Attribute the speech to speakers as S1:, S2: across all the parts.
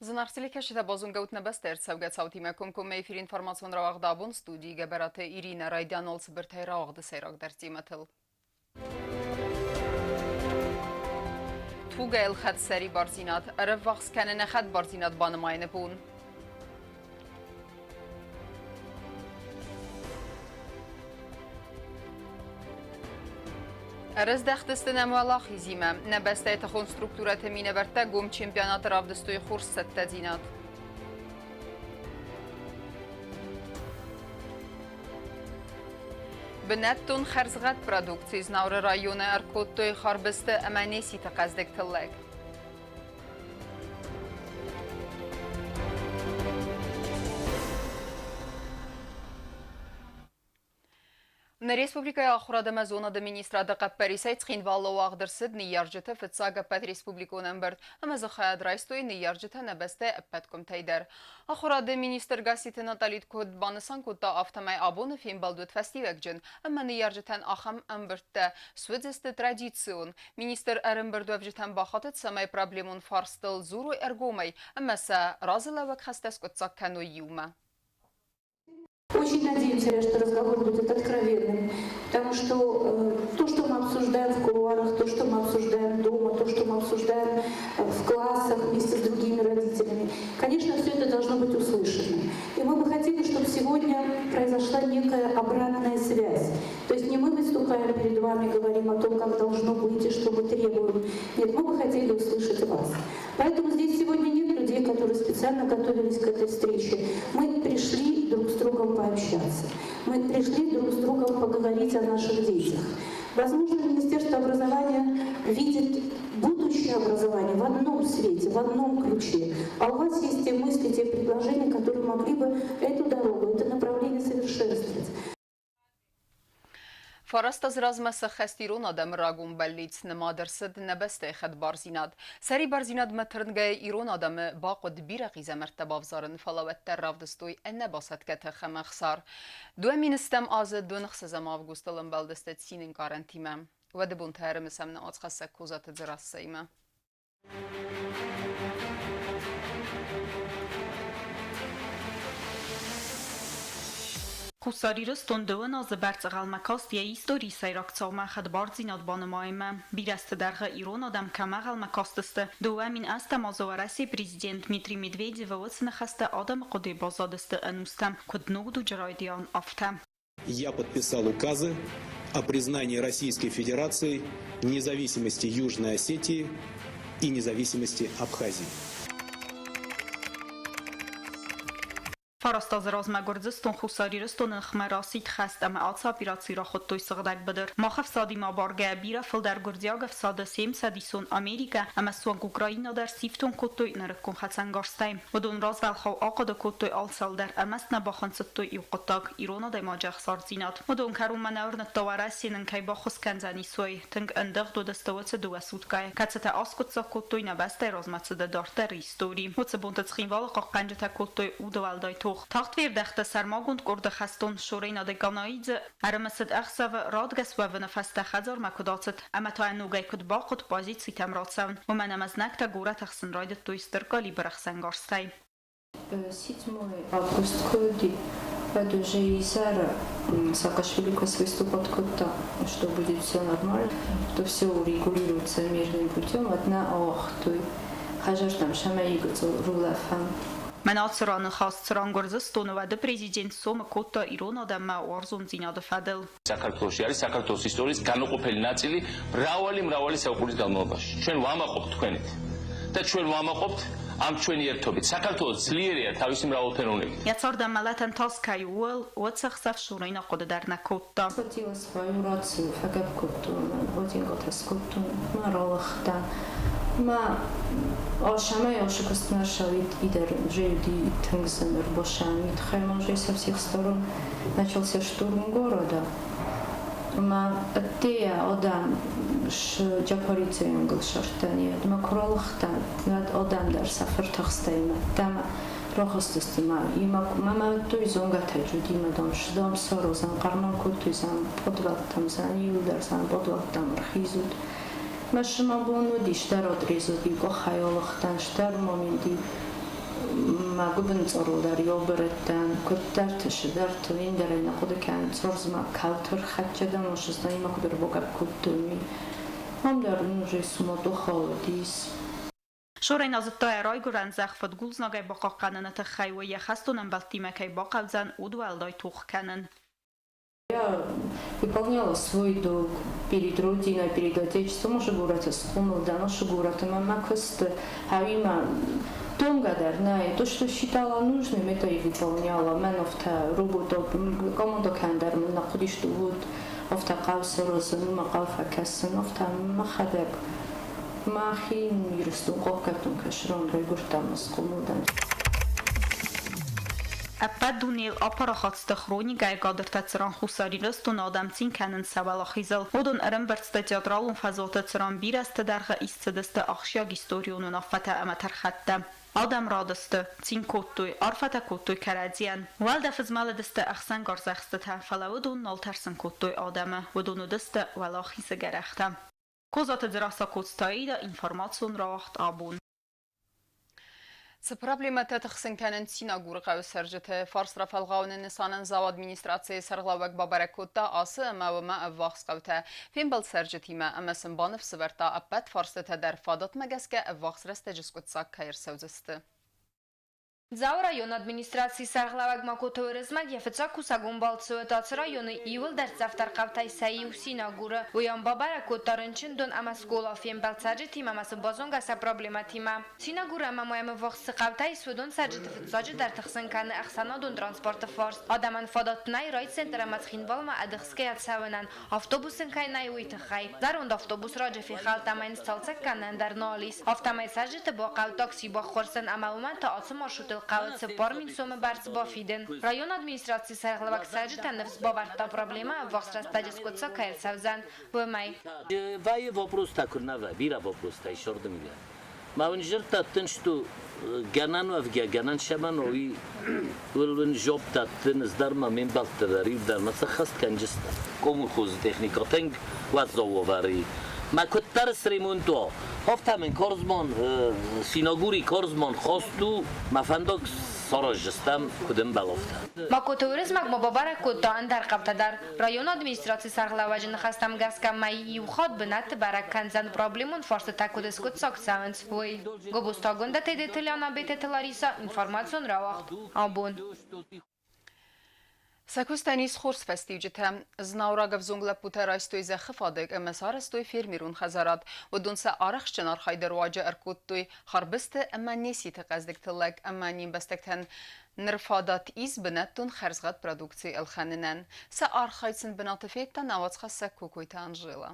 S1: Զնարցիլիքեշիդա բոզունգաուտ նբստեր ծավգացավտի մեկում էյֆիր ինվորմացիոն ռավաղդաբուն ստուդիի գաբարատը Իրինա Ռայդյանոլց բրթայ ռավաղդը սերակ դարծի մտել։ Թուգա էլ խատ սերի բարզինատ, արև վաղս կանենը խատ բարզինատ բանım aynı բուն։ Arız dəxtistə nəməlaq izimə, nəbəstə etəxon strukturətə minəvərtə qum çempionatı ravdıstoy xurs səttə dinat. Bənəttun xərzğət produksiz navrı rayonu ərkottoy xarbıstı əmənesi təqəzdək təlləq. На республикой охрада зонада министрада Капперисайц хинвалло агдырсыд нияржыты фитсага пет республиконен берд, ама захаяд райстой нияржыты небесте петком тайдер. Охрада министр гаситы Наталит код банысан кудда автомай абоны фимбалдут фестивекджин, ама нияржытен ахам амбертте свидзесте традицион. Министр эрымбердвевжитен бахатыт самай проблемун фарстыл зуру эргомай, ама са разылавак хастес кудцак кано юма.
S2: Очень надеемся, что разговор будет откровенным, потому что то, что мы обсуждаем в кулуарах, то, что мы обсуждаем дома, то, что мы обсуждаем в классах вместе с другими родителями, конечно, все это должно быть услышано. И мы бы хотели, чтобы сегодня произошла некая обратная связь. То есть не мы выступаем перед вами, говорим о том, как должно быть и что мы требуем. Нет, мы бы хотели услышать вас. Поэтому здесь сегодня нет людей, которые специально готовились к этой встрече. Мы пришли друг с другом пообщаться. Мы пришли друг с другом поговорить о наших детях. Возможно, Министерство образования видит будущее образование в одном свете, в одном ключе. А у вас есть те мысли, те предложения, которые могли бы эту дорогу, это направление совершенствовать.
S1: Фараста зразмаса хастирон адам рагум баллиц намадерсд небесте хад барзинад. Сари барзинад матрнга ирон адам باقد بیرقی زمرتباف زارن فلاوت رافدستوی ان باسد که تخم خسار. دو مینستم آز دو نخس زماف گستلم بالدست سینن کارنتیمم. و دبون تهرم سمن آز خسته کوزات زراسیمه.
S3: Հուսարիրս տոնդոն ազբերծղալմակաստ է իսტორի սայրակցողմա խդբարձին ադբանմայմը բիրաստը դարղը իրոն ադամ կամաղալմակաստստը դուամին աստամ ազովարասի президент Дмитрий Медведев оцнахаста адам қоды базадысты анустам куднугду джарайдиан афта.
S4: Я подписал указы о признании Российской Федерации независимости Южной Осетии и независимости Абхазии.
S3: Фарастազրազմագործստոն խուսարիրստոն խմերասիտ խաստամ ացապիրացիրա խոտոյ սղդակ բդր մախավ սադիմա բարգա բիրա ֆլդար գուրդիագը սադը սեմ սադիսոն ամերիկա ամասոն ուկրաինա դար սիֆտոն կոտոյ նրկոն խացանգարստայ ոդոն ռազվալ խավ աղադը կոտոյ ալսալդար ամասնա բախանցտոյ իուկոտակ իրոնա դեմաջախ սարցինատ ոդոն կարում մանավրնը տովարասին ընկայ բախոս կանզանիսոյ տնկ ընդեղ դոդստովացը դուասուտկայ կացտա ասկոցա կոտոյ նաբաստայ ռազմացը դարտեր իստորի ոցը բոնտացխին վալը ყանջთა կոտոյ ուդվալդայ Թաղթվիր դեղտը սարմագունդ կորդը խաստոն շորեին ադեկանայիձը արամասդ աղսավը ռադգասվավը նվաստա խազար մակուդացըտ ամատոյան ուգայքուդ բաղուդ պազիցի թամրացավն ոմեն ամազնակտա գուրատ աղսն ռայդը տույստրկալի բրախսանգարստայ.
S5: 7 август коди Жейзара Саакашвили выступает как-то, что будет все нормально, что все урегулируется мирным путем. Одна охтой хажартам шамаигуцу рулафам.
S3: Մնացրանը խասցրան գործստոնը վադը պրեզիդենտ սոմը կոտա իրոն ադամա օրզուն զինադը ֆադել
S6: საქართველოში არის საქართველოს ისტორიის განუყოფელი ნაწილი მრავალი საუკუნის განმავლობაში. ჩვენ ვამაყობთ თქვენით და ჩვენ ვამაყობთ ამ ჩვენი ერთობით. საქართველოს ძლიერია თავისი მრავალფეროვნებით.
S3: Яцорда малатан тоскай уол оцახსав შურინა ყოდარნა კოტა.
S5: Хотела свою рацию фагабкуту, один год аскуту, маролахта. ما آشامه عاشقست نشوید ایدر جیدی تنگزنر باشم میتخوایم آنجای سفسی خستارم نچالسی شتورم گرادا ما اتیا آدم جاپاریتی انگل شرطانیه ما کرالختن ند آدم در سفر تخستیم دم راخستست ما توی زنگ تجودی مدام شدم سروزم قرمان کل توی زن بدوقتم زن یودر زن بدوقتم رخیزود ما شما بونو دیشتر آدریزودی با خیالختن شتر مومیدی მაგუბენ წოროდარი ობერეთთან კოტარტში დარტ ინდერენა ხოდეკან წორზმა კალთურ ხაჭა და მოშს და იმაკუდერ ბოგაბ კუდუმი ამდარ ნუჟის მოდო ხოლდის
S3: Շորեն ազտոյ ռոյգուրան զախվդ գուլզնագայ բոխականն ըթը խայվը եխաստունն բալտիմակայ բոխավզան ուդվալդոյ թուխկանն
S5: Я выполняла свой долг перед Родиной, перед Отечеством, уже город схумил, да, наш город, мама косты, а има тонгадарная, то, что считала нужным, это и выполняла. Меновта работа, команда кандер, находишь что вот, офта кауса розен, макалфа кассен, офта махадек, махин юристун копкатун кашрон, регуртам схумил, да.
S3: Ապա դունել ապարախացտը խրոնիկայ գադրտացրան խուսարիրստուն ադամցին կանն սավալախիզալ ոդուն ըրմբրծտը թեատրալուն ֆազոտը ծրան բիրաստը դարխը իսցդստը ախշյակ իստորիոնուն աֆատա ամաթարխատտը Adam radıstı, çin kottuy, arfata kottuy karadyan. Valda fızmalıdıstı axsan qarzaxstı tafalavudun naltarsın kottuy adamı, vudunudıstı valaxisi gərəxtə. Kozatı zırasa kotstayı da informasyon raxt abun.
S1: С проблемата тахсинканен синагур қавсаржыты фарс рафалғауны нысанын зау администрации сарғлауак бабаракотта асы мавыма аввақс қавта. Фембал саржытима амасын банып сыварта аппат фарсты тадар фадат магаске аввақс растежис кутсак кайыр саузысты.
S7: Зау район администрации сарғлавак макотовырызмак ефіца кусагун балцуэтац районы ивыл дәртсафтар қавтай сайи усинагуры. Уян бабара коттарынчын дон ама скола фембал саржытим амасы базонгаса проблематима. Синагуры ама моямы вақсы қавтай судон саржыты фитсажы дәртіқсын каны ақсана дон транспорты форс. Адаман фадатнай райт центр амаз хинбалма адықске ятсавынан автобусын кайнай уйтықай. Зарунд автобус раджа фихалтамайн салцак канан дар нолис. Автомай саржыты бақал такси баққорсын ама уман та асы маршруты Қавыцы пармин сомы барц бафиден. Район администрации сарғлавак саржыта невс баварта проблема вақс растадис котса кайр савзан. Вымай.
S8: Вай вопрос такурнава, бира вопрос та ишордым я. Мавын жыртаттын, что ганан вавгя, ганан шаман ои улын жоп таттын, здарма мен балтадари, вдарма сахаст канжиста. Кому хозы техника, тенг вазововари. ما کترس ریمونتو هفتمن کارزمان سیناگوری کارزمان خواستو مفندق سراجستم کدم بلافته
S7: ماکوتوریسم ما بابر کوتا اندر قبضه در رایون ادمنستراسی سرغلاوج نخستم گس کم مایی خود بنت برای کنزن پرابلمون فرست تکودس کد ساکسانس وی گوبستا گنده تیده تلیانا بیت تلاریسا انفرماسیون را وقت آبون
S1: Սակոստանիս խորս ֆեստիվջիթը զնաուրագավ զունգլա պուտարայստոյ զախվադեկ ամասարստոյ ֆիրմիրուն խազարատ ոդոնսա արախ չնար խայդեր վաջը արկոտտոյ խարբստը ամանեսի թղազդեք թլակ ամանին բստեկթեն նրվադատ իզ բնատուն խերզղատ պրոդուկցի ելխանինեն սա արխայցն բնատը ֆեկտա նավացխա սակկոկոյթա անժիլա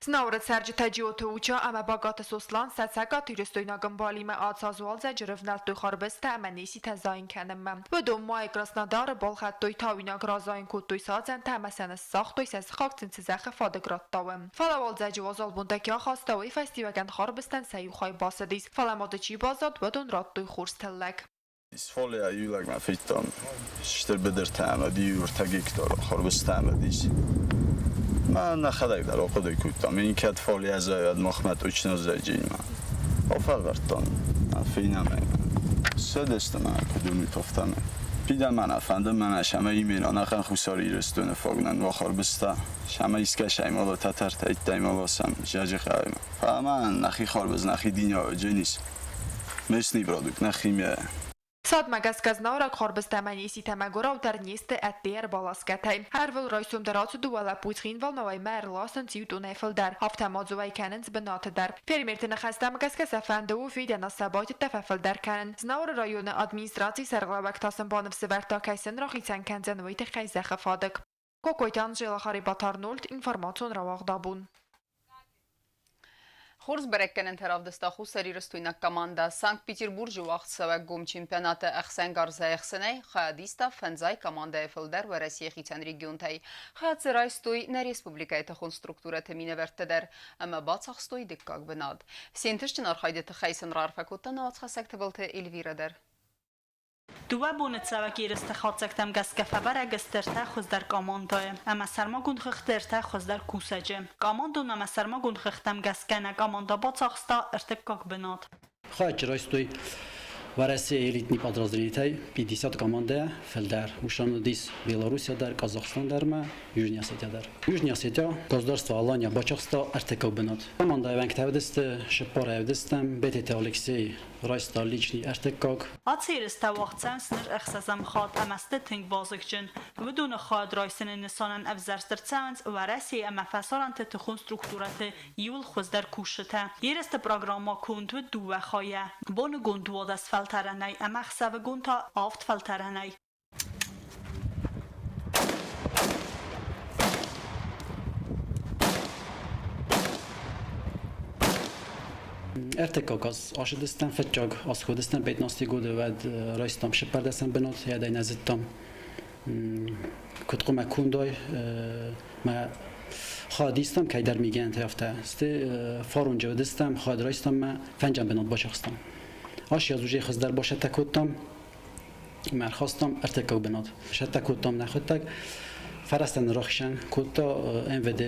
S9: Սնաուրը սերջիթա ջիոթը ուչա ամա բագատը սոսլան սացակա տիրստոյնագն բալիմը ացազուալ զաջրվնալ տոյ խարբստը ամանեսի թազային կենմը։ Վդոմ մայ կրասնադարը բոլխատտոյ թավինակ ռազային կոտոյ սացեն թամասանը սաղտոյ սես խակցին ծզախը ֆադգրատտավը։ Ֆալավալ զաջիվազալ բունդակյա խաստավի ֆեստիվագան խարբստան սայուխայ բասադիս, ֆալամոդը չի բազատ վդոն ռատտոյ խուրս թլլակ։
S10: Isfalia yulag ma fittan shter beder tama biur tagik daro kharbstam dis ما نخدای در آقای کوتام این کد فالی از آید مخمت اوچنا زجین ما آفر برتان فینم سدست من کدومی تفتمه پیدم من افندم من شمه ایمینا نخن خوصاری رستون فاگنن و خاربستا شمه ایسکه شیمالا تتر تایید دایمالا سم جاجی خواهیم فهمان نخی خاربز نخی دینیا جنیس مثنی برادوک نخیمیه
S9: Sad magazgaznauraq xorbistamaniesi tamagora utarniste atler balaskatay. Harvel roysum daratsu duala puitrin valmaway mer lasen tiutun efeldar. Haftamadzuvay kanens benatedar. Fermertine xastam magazgasafande u fidena sabat tafafeldar kanen. Znaur rayonu administratsiya sarglavak tasın banıv siverta kaysen raxitsan kanzanoy texayza xafadık. Kokoytan jela xaribatar 0 informasyon ravaqdabun.
S1: Խորս բրեկկեն ընթերավդստա խուսերի ռստույնակ կամանդա Սանկտ Պետերբուրգ ուաղցավակ գոմ չիմպիոնատը əxsən qarza əxsənəy խայադիստա ֆենզայ կամանդա էֆլդər və Rəsiyə xիցən regiontay խայացրայստույ nə respublikaya təxun struktura təminə vərtədər əmə batsaqstույ diqqaq bınad. Sentişçin arxaydəti xəysən rarfəkotda navatsxasək təbıltı Elviradər.
S3: دوابون تساوکی رستخاطکتم گسکفبر اگسترتا خوز در کاماندای اما سرما گون خخترتا خوز در کوسجه کاماندون اما سرما گون خختم گسکنه کاماندا باطاقستا ارتکاک بناد
S11: خواهد رایستوی و Россия элитный подразделение 50 команда Фелдар. Ушанудис Белоруссия дар, Казахстан дар ма, Южная Осетия дар. Южная Осетия, государство Алания, Бачахстан, Артеков бенот. Команда Евангтавдесте, Шепара Евдестем, БТТ Алексей, Райста личный Артеков.
S3: Atsir tawaqtsan snir ixsasam khad amaste ting bazıkçın. بدون خاد رایسن نسانن افزرستر تسانز و رسی اما فسارنت تخون سترکتورت یول خوزدر کوشته. یرست پروگراما کندو دو خایه. بون گندو دست فلترنای اما خساب گنتا آفت فلترنای.
S11: ارتکاک از آشدستان فتجاگ از خودستان بیتناستی گوده و رایستم شپردستان بنات یادای نزدتم کتقو مکوندای ما خادیستم که در میگن تیافته است فارونجا ودستم خاد رایستم ما فنجم بنات باشستم آشی از وجه خزدر باشه تکوتم من خواستم ارتکاک بنات شد تکوتم نخوتک فرستن راخشن کوتا MVD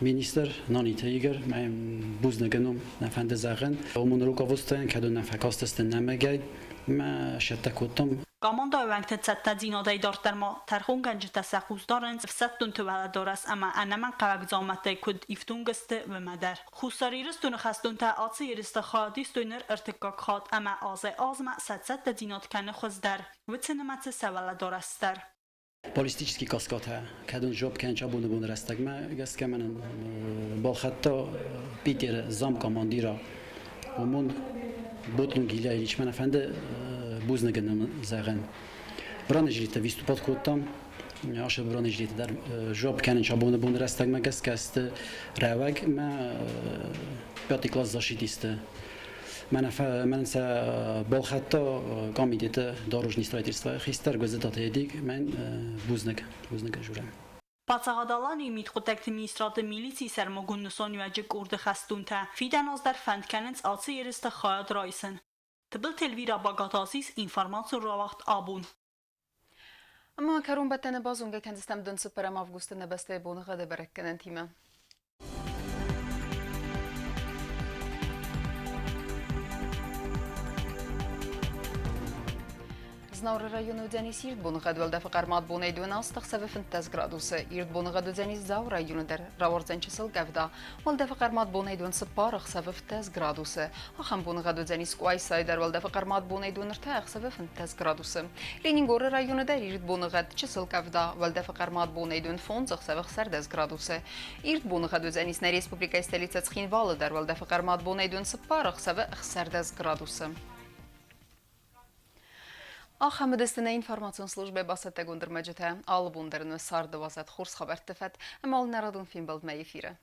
S11: Minister Nanita Iger, mijn boeznegenom naar van de zagen. Om een rook afstellen, kan doen verkastesten namegay, maar شتکوتم.
S3: Komanda öğrencide çatta zinodey dartma tarxun gence saxuzdarın fsattun tevaladoras ama anaman qavagzamatay kud iftungeste ve madar. Xusaririston xastun ta atsirist xadistunir irtikak khat ama azma satsatta zinod kan xuzdar ve tsenemat sevaladorastar.
S11: Politický kaskad ha, kadon job kenç abone bun rastag ma gaska men bal hatta Peter zam komandira umun botlung ila iliç men efendi buznegenem zagen branejlite vystupat kotam aşa branejlite der job kenç abone bun rastag ma gaska ist ravag ma pятый класс защитiste من سه بالخطا کامیدیت داروجنی استراتژی خیستر گذشته دیگ من بوزنگ جورم.
S3: Patsağadalan ümit xutakti ministratı milisi sermogun nusoniyacı kurdu xastunta fidan az der fendkenens altı yeriste xayad raysen. Tıbıl telvira bagatasiz informasyon ravakt abun.
S1: Ama karun battene bazunga kendistem dön süperem avgusta nebeste bunu gade berekkenen time. Знаур району дзенис ирд бунуғад валда фақармат бунай 12 градусы. Ирд бунуғад дзенис зау району дар раворзенчесыл гавда. Валда фақармат бунай 10 градусы. Ахам бунуғад дзенис куайсай дар валда фақармат бунай 10 градусы. Ленингор району дар ирд бунуғад чесыл гавда. Валда фақармат бунай 10 градусы. Ирд бунуғад дзенис на республика столица Цхинвалы дар валда фақармат бунай 10 градусы. Ахамедестіне информацион службе басатта гундырмаджыта алып ундырыны сарды вазат хурс хабар тефет, әмал нарадун фильм балдма ефирі.